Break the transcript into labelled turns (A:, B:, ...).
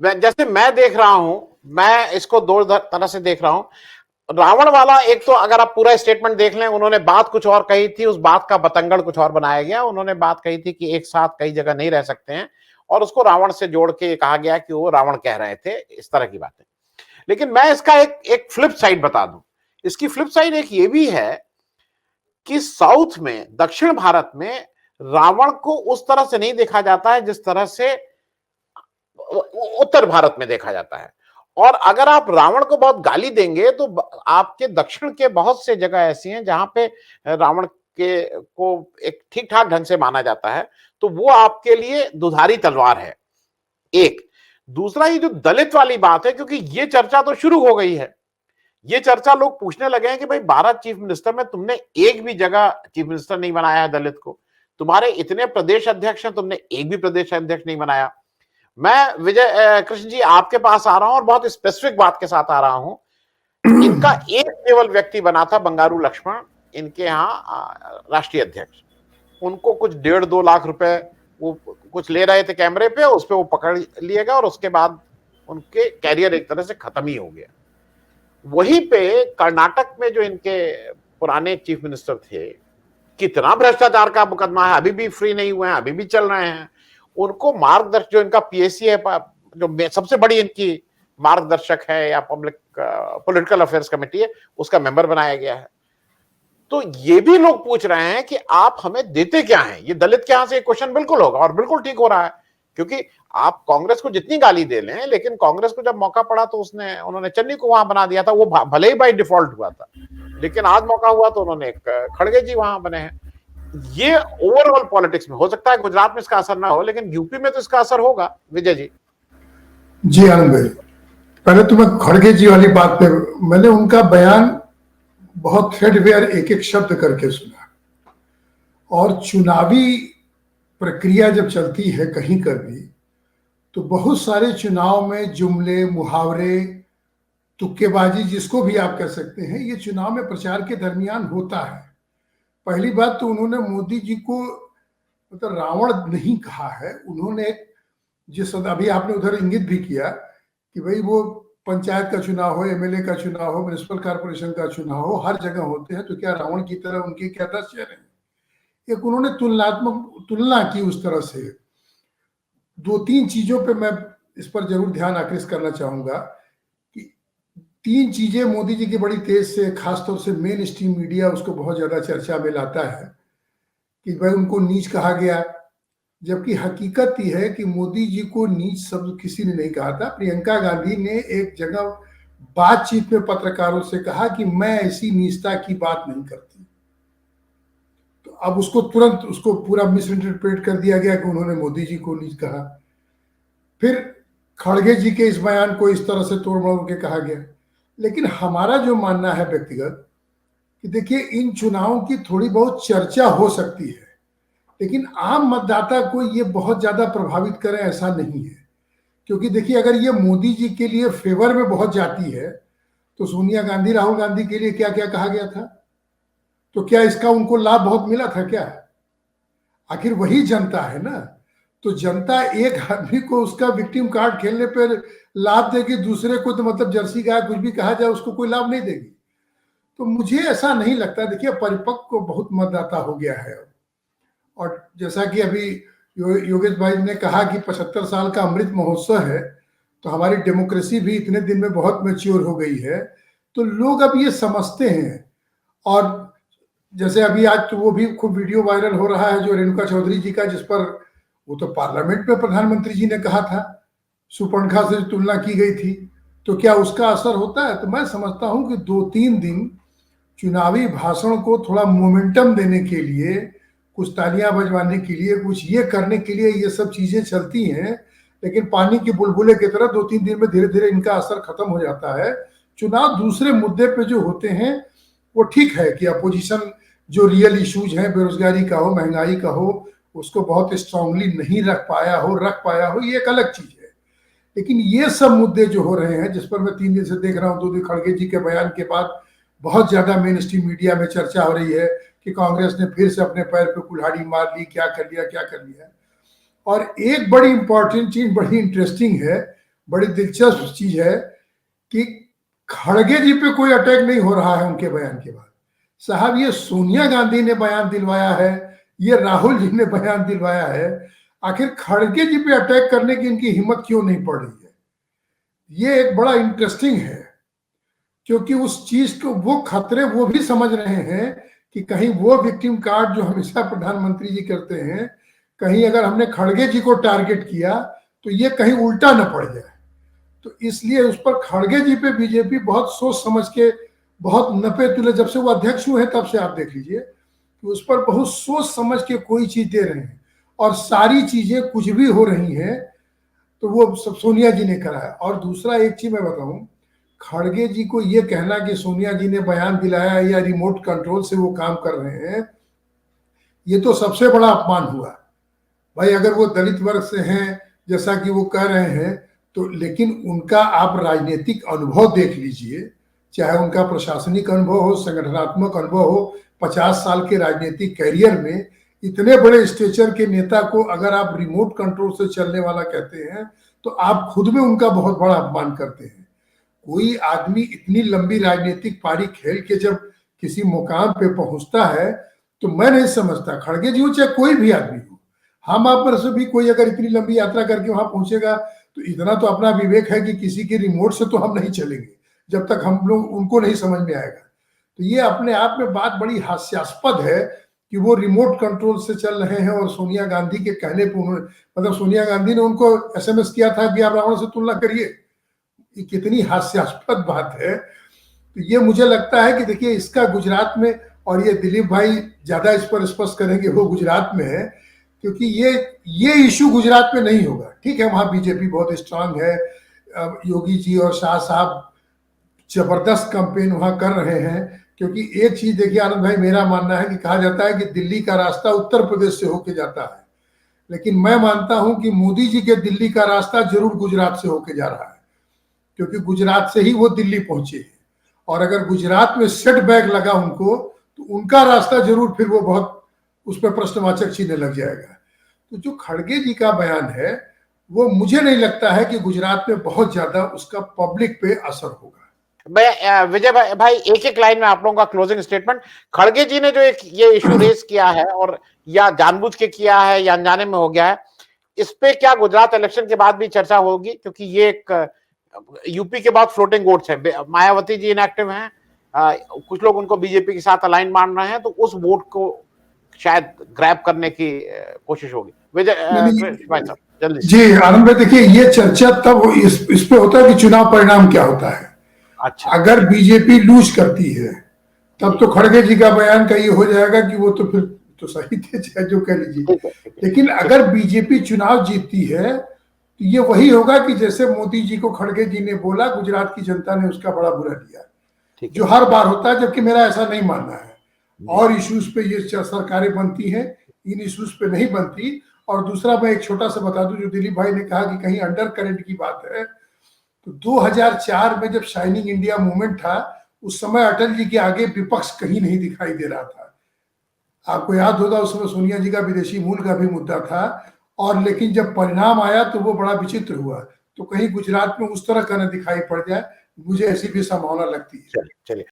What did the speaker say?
A: जैसे मैं देख रहा हूं, मैं इसको दो तरह से देख रहा हूं। रावण वाला, एक तो अगर आप पूरा स्टेटमेंट देख लें, उन्होंने बात कुछ और कही थी, उस बात का बतंगड़ कुछ और बनाया गया। उन्होंने बात कही थी कि एक साथ कई जगह नहीं रह सकते हैं, और उसको रावण से जोड़ के कहा गया कि वो रावण कह रहे थे, इस तरह की बातें। लेकिन मैं इसका एक फ्लिप साइड बता दूं। इसकी फ्लिप साइड एक ये भी है कि साउथ में, दक्षिण भारत में रावण को उस तरह से नहीं देखा जाता है जिस तरह से उत्तर भारत में देखा जाता है। और अगर आप रावण को बहुत गाली देंगे तो आपके दक्षिण के बहुत से जगह ऐसी हैं जहां पे रावण के को एक ठीक ठाक ढंग से माना जाता है, तो वो आपके लिए दुधारी तलवार है। एक दूसरा, ये जो दलित वाली बात है, क्योंकि ये चर्चा तो शुरू हो गई है। ये चर्चा लोग पूछने लगे हैं कि भाई 12 चीफ मिनिस्टर में तुमने एक भी जगह चीफ मिनिस्टर नहीं बनाया है दलित को। तुम्हारे इतने प्रदेश अध्यक्ष हैं, तुमने एक भी प्रदेश अध्यक्ष नहीं बनाया। मैं विजय कृष्ण जी आपके पास आ रहा हूं और बहुत स्पेसिफिक बात के साथ आ रहा हूं। इनका एक केवल व्यक्ति बना था, बंगारू लक्ष्मण, इनके यहाँ राष्ट्रीय अध्यक्ष। उनको कुछ 1.5-2 लाख रुपए वो कुछ ले रहे थे कैमरे पे, उस पे वो पकड़ लिए गए और उसके बाद उनके कैरियर एक तरह से खत्म ही हो गया। वहीं पे कर्नाटक में जो इनके पुराने चीफ मिनिस्टर थे, कितना भ्रष्टाचार का मुकदमा है, अभी भी फ्री नहीं हुए हैं, अभी भी चल रहे हैं। उनको मार्गदर्शक, जो इनका पीएससी है, जो सबसे बड़ी इनकी मार्गदर्शक है या पब्लिक पॉलिटिकल अफेयर्स कमेटी है, उसका मेंबर बनाया गया है। तो ये भी लोग पूछ रहे हैं कि आप हमें देते क्या हैं। ये दलित के यहां से क्वेश्चन बिल्कुल होगा और बिल्कुल ठीक हो रहा है, क्योंकि आप कांग्रेस को जितनी गाली दे लें, लेकिन कांग्रेस को जब मौका पड़ा तो उन्होंने चन्नी को वहां बना दिया था। वो भले ही बाई डिफॉल्ट हुआ था, लेकिन आज मौका हुआ तो उन्होंने एक खड़गे जी वहां बने हैं। ये ओवरऑल पॉलिटिक्स में हो सकता है, गुजरात में इसका असर ना हो, लेकिन यूपी में तो इसका असर होगा। विजय जी।
B: जी आनंद भाई, पहले तो मैं खड़गे जी वाली बात पे, मैंने उनका बयान बहुत थ्रेडवेयर एक एक शब्द करके सुना। और चुनावी प्रक्रिया जब चलती है कहीं कर भी, तो बहुत सारे चुनाव में जुमले, मुहावरे, तुक्केबाजी, जिसको भी आप कह सकते हैं, ये चुनाव में प्रचार के दरमियान होता है। पहली बात तो उन्होंने मोदी जी को मतलब रावण नहीं कहा है। उन्होंने जिस अभी आपने उधर इंगित भी किया कि भाई वो पंचायत का चुनाव हो, एमएलए का चुनाव हो, म्युनिसिपल कॉर्पोरेशन का चुनाव हो, हर जगह होते हैं, तो क्या रावण की तरह उनके क्या 10 चेहरे हैं? एक उन्होंने तुलना की उस तरह से। 2-3 चीजों पे मैं इस पर जरूर ध्यान आकृष्ट करना चाहूंगा कि 3 चीजें मोदी जी की बड़ी तेज से, खासतौर से मेन स्ट्रीम मीडिया उसको बहुत ज्यादा चर्चा में लाता है कि भाई उनको नीच कहा गया, जबकि हकीकत यह है कि मोदी जी को नीच शब्द किसी ने नहीं कहा था। प्रियंका गांधी ने एक जगह बातचीत में पत्रकारों से कहा कि मैं ऐसी नीचता की बात नहीं करती। तो अब उसको तुरंत उसको पूरा मिस इंटरप्रेट कर दिया गया कि उन्होंने मोदी जी को नीच कहा। फिर खड़गे जी के इस बयान को इस तरह से तोड़ मरोड़ के कहा गया। लेकिन हमारा जो मानना है व्यक्तिगत, कि देखिए इन चुनावों की थोड़ी बहुत चर्चा हो सकती है, लेकिन आम मतदाता को ये बहुत ज्यादा प्रभावित करे ऐसा नहीं है। क्योंकि देखिए अगर ये मोदी जी के लिए फेवर में बहुत जाती है, तो सोनिया गांधी, राहुल गांधी के लिए क्या क्या कहा गया था? तो क्या इसका उनको लाभ बहुत मिला था क्या? आखिर वही जनता है ना। तो जनता एक आदमी को उसका विक्टिम कार्ड खेलने पर लाभ देगी, दूसरे को तो मतलब जर्सी गाय कुछ भी कहा जाए उसको कोई लाभ नहीं देगी। तो मुझे ऐसा नहीं लगता। देखिए परिपक्व बहुत मतदाता हो गया है। और जैसा कि अभी योगेश भाई ने कहा कि 75 साल का अमृत महोत्सव है, तो हमारी डेमोक्रेसी भी इतने दिन में बहुत मैच्योर हो गई है, तो लोग अब ये समझते हैं। और जैसे अभी आज तो वो भी खूब वीडियो वायरल हो रहा है जो रेणुका चौधरी जी का, जिस पर वो तो पार्लियामेंट में प्रधानमंत्री जी ने कहा था, सुपर्णखा से तुलना की गई थी, तो क्या उसका असर होता है? तो मैं समझता हूं कि 2-3 दिन चुनावी भाषण को थोड़ा मोमेंटम देने के लिए, कुछ तालियां बजवाने के लिए, कुछ ये करने के लिए ये सब चीजें चलती हैं। लेकिन पानी के बुलबुले की तरह 2-3 दिन में धीरे धीरे इनका असर खत्म हो जाता है। चुनाव दूसरे मुद्दे पे जो होते हैं वो ठीक है कि अपोजिशन जो रियल इश्यूज हैं, बेरोजगारी का हो, महंगाई का हो, उसको बहुत स्ट्रांगली नहीं रख पाया हो, ये एक अलग चीज है। लेकिन ये सब मुद्दे जो हो रहे हैं, जिस पर मैं 3 दिन से देख रहा हूँ, 2 दिन खड़गे जी के बयान के बाद बहुत ज्यादा मेन स्ट्रीम मीडिया में चर्चा हो रही है कि कांग्रेस ने फिर से अपने पैर पे कुल्हाड़ी मार ली, क्या कर लिया। और एक बड़ी इंपॉर्टेंट चीज, बड़ी इंटरेस्टिंग है, बड़ी दिलचस्प चीज है कि खड़गे जी पे कोई अटैक नहीं हो रहा है उनके बयान के बाद। साहब ये सोनिया गांधी ने बयान दिलवाया है, ये राहुल जी ने बयान दिलवाया है, आखिर खड़गे जी पे अटैक करने की इनकी हिम्मत क्यों नहीं पड़ रही है? ये एक बड़ा इंटरेस्टिंग है, क्योंकि उस चीज को वो खतरे वो भी समझ रहे हैं कि कहीं वो विक्टिम कार्ड जो हमेशा प्रधानमंत्री जी करते हैं, कहीं अगर हमने खड़गे जी को टारगेट किया तो ये कहीं उल्टा न पड़ जाए। तो इसलिए उस पर खड़गे जी पे बीजेपी बहुत सोच समझ के, बहुत नपे तुले, जब से वो अध्यक्ष हुए तब से आप देख लीजिए कि उस पर बहुत सोच समझ के कोई चीज दे रहे हैं, और सारी चीजें कुछ भी हो रही हैं तो वो सब सोनिया जी ने करा है। और दूसरा एक चीज मैं बताऊं, खड़गे जी को ये कहना कि सोनिया जी ने बयान दिलाया या रिमोट कंट्रोल से वो काम कर रहे हैं, ये तो सबसे बड़ा अपमान हुआ। भाई अगर वो दलित वर्ग से हैं जैसा कि वो कह रहे हैं, तो लेकिन उनका आप राजनीतिक अनुभव देख लीजिए, चाहे उनका प्रशासनिक अनुभव हो, संगठनात्मक अनुभव हो, 50 साल के राजनीतिक कैरियर में इतने बड़े स्टेचर के नेता को अगर आप रिमोट कंट्रोल से चलने वाला कहते हैं तो आप खुद में उनका बहुत बड़ा अपमान करते हैं। कोई आदमी इतनी लंबी राजनीतिक पारी खेल के जब किसी मुकाम पे पहुंचता है तो मैं नहीं समझता, खड़गे जी हो चाहे कोई भी आदमी हो, हम आप में से भी कोई अगर इतनी लंबी यात्रा करके वहां पहुंचेगा तो इतना तो अपना विवेक है कि किसी की रिमोट से तो हम नहीं चलेंगे जब तक हम लोग उनको नहीं समझ में आएगा। तो ये अपने आप में बात बड़ी हास्यास्पद है कि वो रिमोट कंट्रोल से चल रहे हैं, और सोनिया गांधी के कहने पर उन्होंने, मतलब सोनिया गांधी ने उनको एसएमएस किया था कि आप रावण से तुलना करिए। ये कितनी हास्यास्पद बात है। तो ये मुझे लगता है कि देखिए इसका गुजरात में, और ये दिलीप भाई ज्यादा इस पर स्पष्ट करेंगे, वो गुजरात में है, क्योंकि ये इशू गुजरात में नहीं होगा। ठीक है वहां बीजेपी बहुत स्ट्रांग है, योगी जी और शाह साहब जबरदस्त कैंपेन वहां कर रहे हैं। क्योंकि एक चीज देखिए आनंद भाई, मेरा मानना है कि कहा जाता है कि दिल्ली का रास्ता उत्तर प्रदेश से होके जाता है, लेकिन मैं मानता हूं कि मोदी जी के दिल्ली का रास्ता जरूर गुजरात से होके जा रहा है, क्योंकि गुजरात से ही वो दिल्ली पहुंचे हैं। और अगर गुजरात में सेटबैक लगा उनको तो उनका रास्ता जरूर फिर वो बहुत उस पर प्रश्नवाचक चिन्ह लग जाएगा। तो जो खड़गे जी का बयान है वो मुझे नहीं लगता है कि गुजरात में बहुत ज्यादा उसका पब्लिक पे असर होगा।
A: मैं विजय भाई एक एक लाइन में आप लोगों का क्लोजिंग स्टेटमेंट। खड़गे जी ने जो एक ये इशू रेज किया है, और या जानबूझ के किया है या अनजाने में हो गया है, इस पे क्या गुजरात इलेक्शन के बाद भी चर्चा होगी? क्योंकि ये एक यूपी के बाद फ्लोटिंग वोट्स है, मायावती जी इनएक्टिव हैं, कुछ लोग उनको बीजेपी के साथ अलाइन मान रहे हैं, तो उस वोट को शायद ग्रैब करने की कोशिश होगी। विजय भाई साहब जल्दी।
B: जी आनंद भाई, देखिए ये चर्चा तब इस पे होता है कि चुनाव परिणाम क्या होता है।
A: अच्छा,
B: अगर बीजेपी लूज करती है तब तो खड़गे जी का बयान का ये हो जाएगा कि वो तो फिर तो सही थे, चाहे जो कह लीजिए। लेकिन अगर बीजेपी चुनाव जीतती है तो ये वही होगा कि जैसे मोदी जी को खड़गे जी ने बोला, गुजरात की जनता ने उसका बड़ा बुरा लिया, जो हर बार होता है। जबकि मेरा ऐसा नहीं मानना है, और इश्यूज पे ये सरकारें बनती हैं, इन इश्यूज पे नहीं बनती। और दूसरा मैं एक छोटा सा बता दूं, जो दिलीप भाई ने कहा कि कहीं अंडर करंट की बात है, तो 2004 में जब शाइनिंग इंडिया मूवमेंट था, उस समय अटल जी के आगे विपक्ष कहीं नहीं दिखाई दे रहा था। आपको याद होगा उस समय सोनिया जी का विदेशी मूल का भी मुद्दा था, और लेकिन जब परिणाम आया तो वो बड़ा विचित्र हुआ। तो कहीं गुजरात में उस तरह का न दिखाई पड़ जाए, मुझे ऐसी भी संभावना लगती है।
A: चलिए।